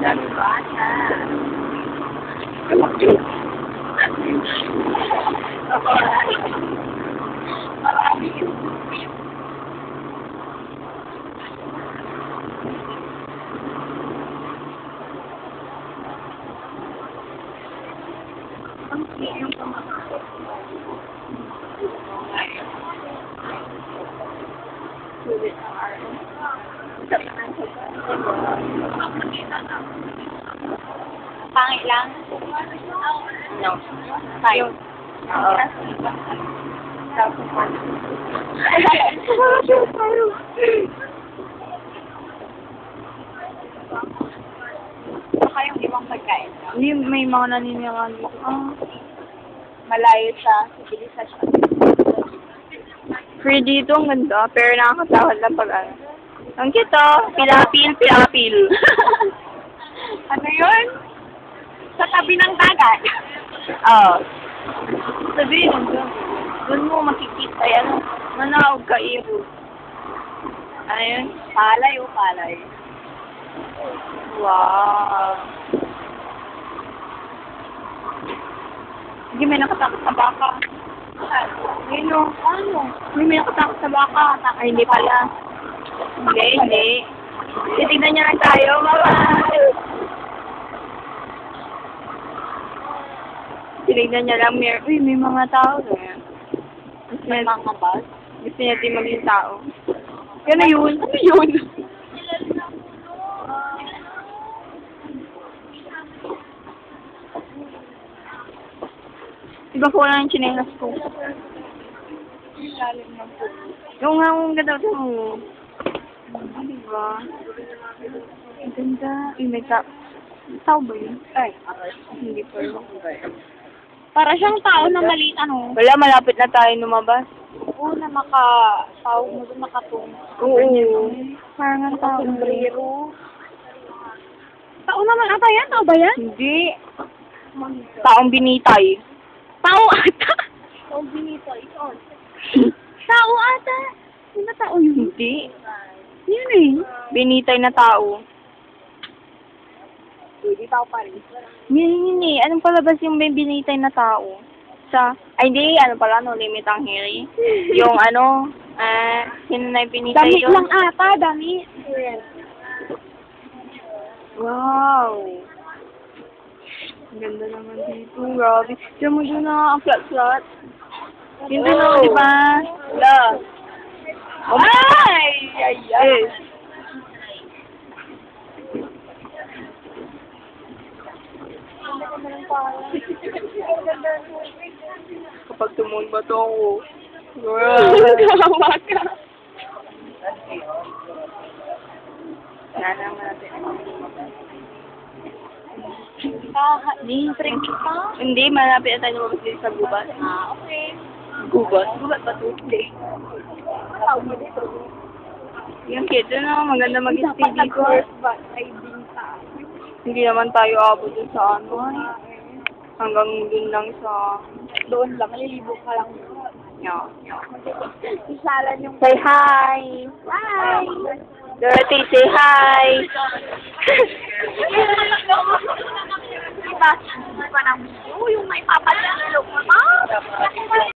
Dami bata. Pangit lang? No. Tayo. Oo. Baka yung ibang pagkain. Hindi, may mga naninirahan dito. Malayo sa sibilisasyon. Free dito, ang ganda. Pero nakakatawad lang pag ano. Ang cute oh. Pilapil, pilapil. Ano yun? Sa tabi ng dagat. Oo. Sabihin mo doon. Doon mo makikita yan. Manawag ka iyo. Ano yun? Palay o palay. Wow. Hindi, may nakatakot sa baka. Ayun o. Ano? May nakatakot sa baka. Ay, hindi pala. Hindi, hindi. Titignan niya lang tayo. Bye-bye! Tinignan niya lang, uy, may mga tao doon. May mga bus. Gusto niya din maging tao. Ano yun? Ano yun? Diba ko wala yung chinelas ko? Lalim ng po. Yung nga kong ganda mo. Diba? Ang ganda. Uy, may tao ba yun? Ay, Hindi pa yun. para siyang tao na maliit, ano? Wala, malapit na tayo lumabas. Oo, na tao mo doon nakatung. Oo. Parang ang tao. Sombrero. Tao naman ata yan? Tao ba yan? Hindi. Taong binitay. Tao ata? Tao binito, ikaw. Tao ata? Sino tao yun? Hindi. Yun eh. Binitay na tao. Hindi tao pa rin. Yun eh. Anong palabas yung may binitay na tao? Ay hindi, ano pala, no, Limit ang Hiri. Yung ano, sino na yung binitay Damit doon? lang ata, damit. Wow. Ang ganda naman dito. Grabe. Diyan mo doon na ang flat-flat. Yun doon ako, di ba? Wala. Ay! Ay! Ay! Yes. Kapag tumon ba ito ako? Kawawa ka. Sana natin. Ni drink pa? Hindi, malapit na tayo lumabas dito sa gubat. Ah, okay. Gubat? Gubat ba ito? Hindi. Tao mo dito. Yung kid, ano, maganda mag-stay Dapat dito. nag-first but I din sa Hindi naman tayo abot dun sa ano. Hanggang dun lang sa... doon lang, lilibo ka lang. Yeah, yeah. Isalan yung... Say hi! Hi! Dorothy, say hi! Diba? Diba nang yung may papadala mo pa?